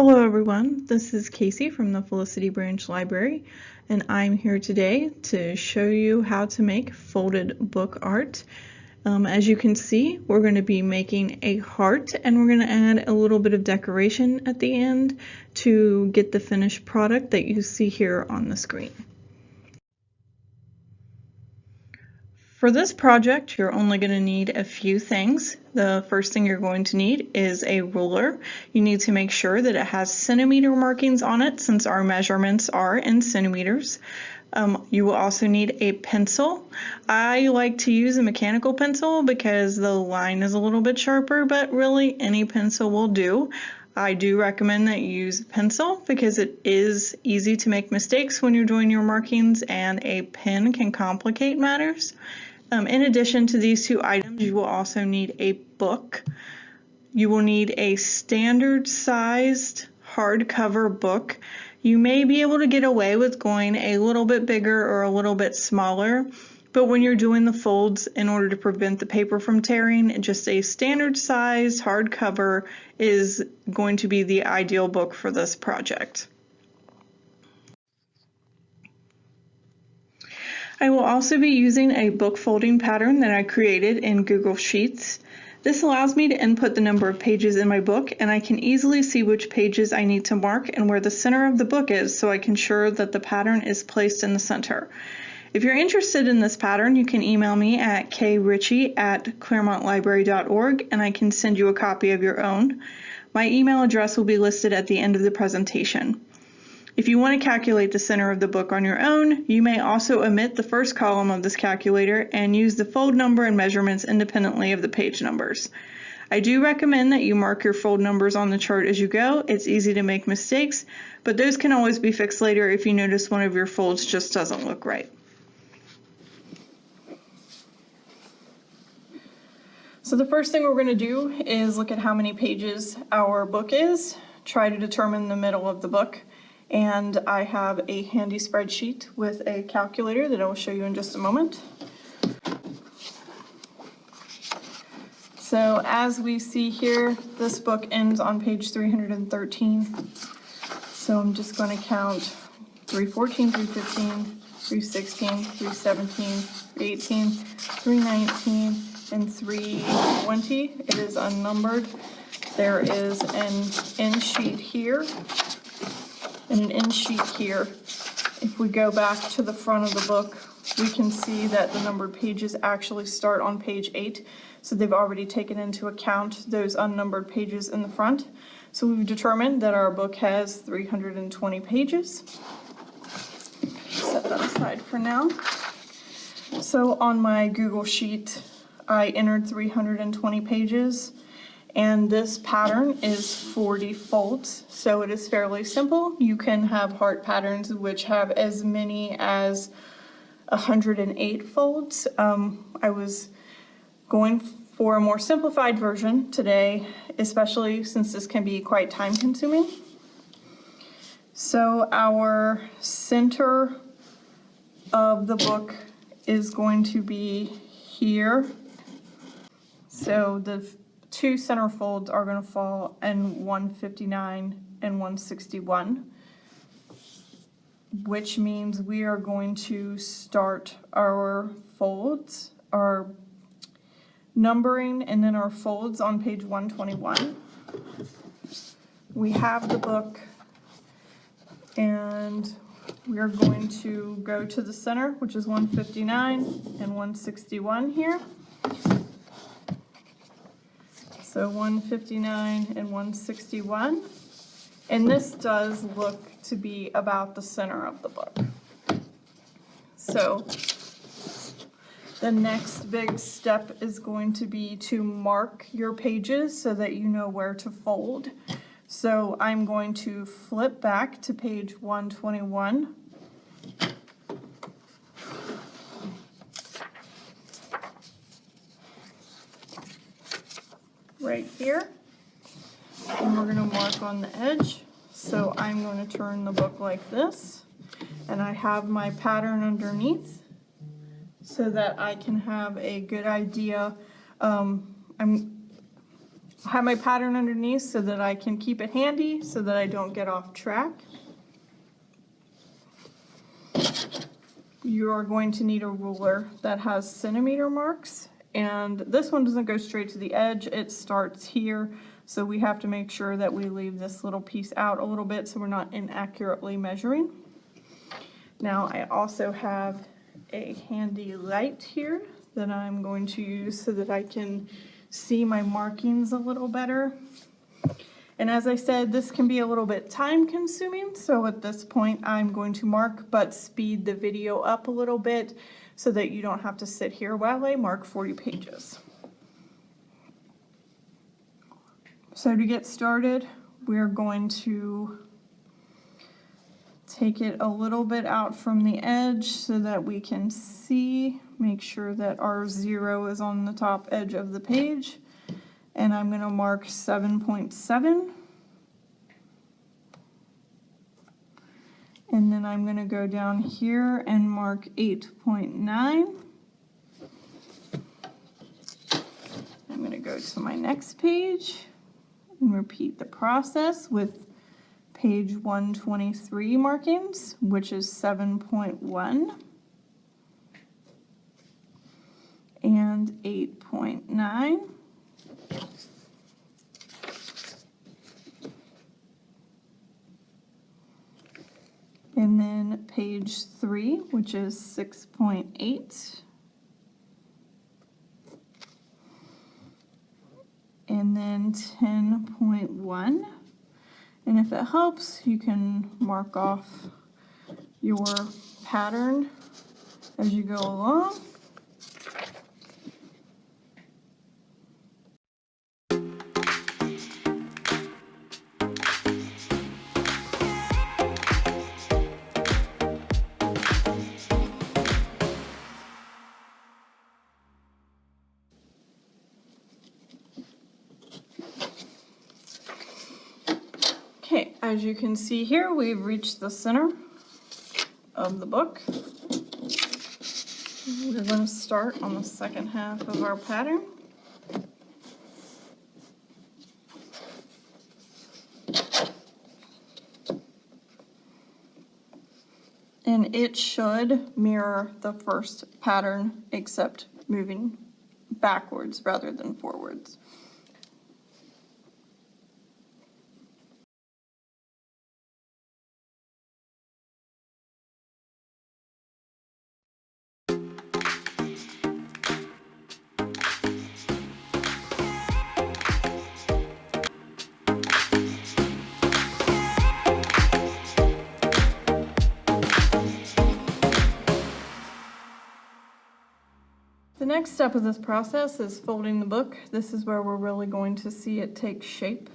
Hello everyone, this is Casey from the Felicity Branch Library, and I'm here today to show you how to make folded book art. As you can see, we're going to be making a heart and we're going to add a little bit of decoration at the end to get the finished product that you see here on the screen. For this project, you're only going to need a few things. The first thing you're going to need is a ruler. You need to make sure that it has centimeter markings on it since our measurements are in centimeters. You will also need a pencil. I like to use a mechanical pencil because the line is a little bit sharper, but really any pencil will do. I do recommend that you use a pencil because it is easy to make mistakes when you're doing your markings, and a pen can complicate matters. In addition to these two items, you will also need a book. You will need a standard sized hardcover book. You may be able to get away with going a little bit bigger or a little bit smaller, but when you're doing the folds, in order to prevent the paper from tearing, just a standard size hardcover is going to be the ideal book for this project. I will also be using a book folding pattern that I created in Google Sheets. This allows me to input the number of pages in my book, and I can easily see which pages I need to mark and where the center of the book is, so I can ensure that the pattern is placed in the center. If you're interested in this pattern, you can email me at kritchie@clermontlibrary.org and I can send you a copy of your own. My email address will be listed at the end of the presentation. If you want to calculate the center of the book on your own, you may also omit the first column of this calculator and use the fold number and measurements independently of the page numbers. I do recommend that you mark your fold numbers on the chart as you go. It's easy to make mistakes, but those can always be fixed later if you notice one of your folds just doesn't look right. So the first thing we're going to do is look at how many pages our book is, try to determine the middle of the book. And I have a handy spreadsheet with a calculator that I will show you in just a moment. So as we see here, this book ends on page 313. So I'm just going to count 314, 315, 316, 317, 318, 319, and 320. It is unnumbered. There is an end sheet here and an end sheet here. If we go back to the front of the book, we can see that the numbered pages actually start on page 8. So they've already taken into account those unnumbered pages in the front. So we've determined that our book has 320 pages. Set that aside for now. So on my Google Sheet, I entered 320 pages. And this pattern is 40 folds, so it is fairly simple. You can have heart patterns which have as many as 108 folds. I was going for a more simplified version today, especially since this can be quite time consuming. So our center of the book is going to be here. So the two center folds are going to fall in 159 and 161, which means we are going to start our folds, our numbering, and then our folds on page 121. We have the book, and we are going to go to the center, which is 159 and 161 here. So 159 and 161, and this does look to be about the center of the book. So the next big step is going to be to mark your pages so that you know where to fold. So I'm going to flip back to page 121. Right here, and we're going to mark on the edge. So I'm going to turn the book like this, and I have my pattern underneath so that I can have a good idea. I'm I have my pattern underneath so that I can keep it handy so that I don't get off track. You are going to need a ruler that has centimeter marks, and this one doesn't go straight to the edge, it starts here, so we have to make sure that we leave this little piece out a little bit so we're not inaccurately measuring. Now I also have a handy light here that I'm going to use so that I can see my markings a little better. And as I said, this can be a little bit time consuming, so at this point I'm going to mark but speed the video up a little bit so that you don't have to sit here while I mark 40 pages. So to get started, we're going to take it a little bit out from the edge so that we can see, make sure that our 0 is on the top edge of the page. And I'm going to mark 7.7. And then I'm going to go down here and mark 8.9. I'm going to go to my next page and repeat the process with page 123 markings, which is 7.1 and 8.9. And then page 3, which is 6.8. And then 10.1. And if it helps, you can mark off your pattern as you go along. Okay, as you can see here, we've reached the center of the book. We're going to start on the second half of our pattern. And it should mirror the first pattern, except moving backwards rather than forwards. The next step of this process is folding the book. This is where we're really going to see it take shape.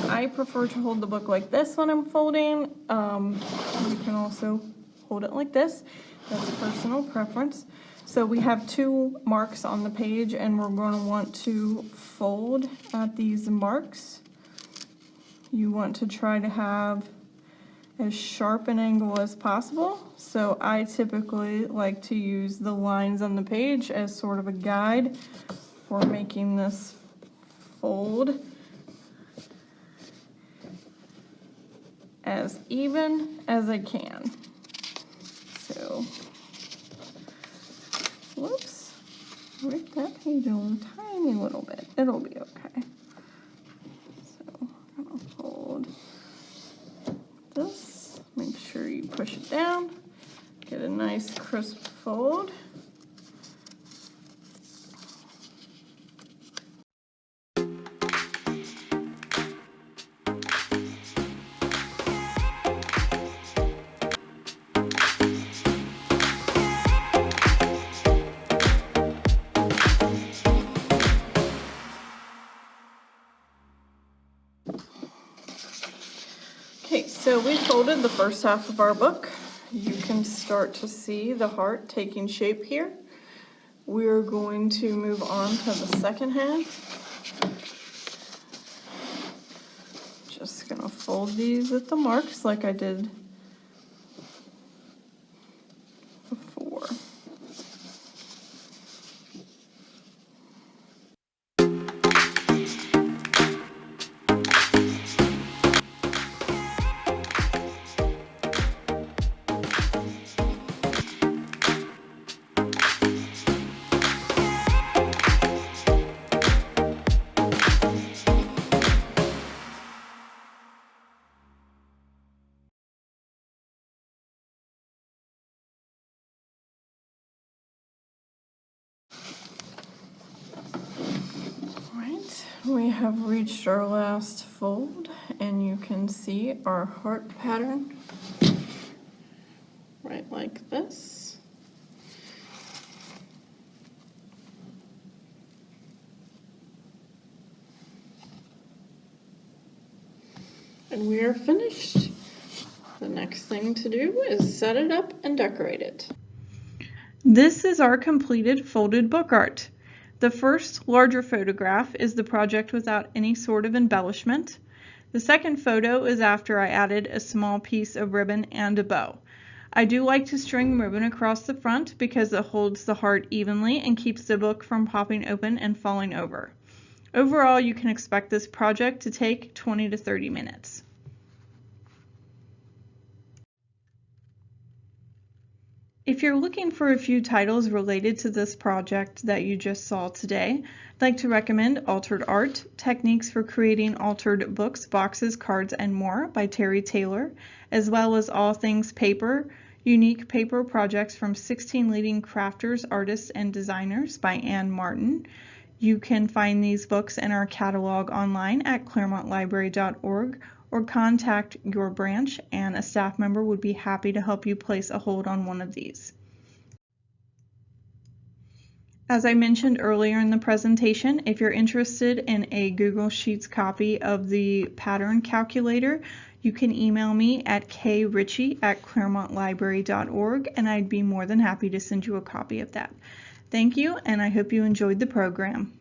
I prefer to hold the book like this when I'm folding. You can also hold it like this. That's personal preference. So we have 2 marks on the page, and we're going to want to fold at these marks. You want to try to have as sharp an angle as possible. So I typically like to use the lines on the page as sort of a guide for making this fold as even as I can. So, whoops, rip that page a tiny little bit. It'll be okay. So I'm gonna fold this, make sure you push it down, get a nice crisp fold. Okay, so we folded the first half of our book. You can start to see the heart taking shape here. We're going to move on to the second half. Just gonna fold these at the marks like I did before. we have reached our last fold, and you can see our heart pattern right like this. And we are finished. The next thing to do is set it up and decorate it. This is our completed folded book art. The first larger photograph is the project without any sort of embellishment. The second photo is after I added a small piece of ribbon and a bow. I do like to string ribbon across the front because it holds the heart evenly and keeps the book from popping open and falling over. Overall, you can expect this project to take 20 to 30 minutes. If you're looking for a few titles related to this project that you just saw today, I'd like to recommend Altered Art, Techniques for Creating Altered Books, Boxes, Cards, and More by Terry Taylor, as well as All Things Paper, Unique Paper Projects from 16 Leading Crafters, Artists, and Designers by Ann Martin. You can find these books in our catalog online at clermontlibrary.org or contact your branch and a staff member would be happy to help you place a hold on one of these. As I mentioned earlier in the presentation, if you're interested in a Google Sheets copy of the pattern calculator, you can email me at kritchie@clermontlibrary.org and I'd be more than happy to send you a copy of that. Thank you, and I hope you enjoyed the program.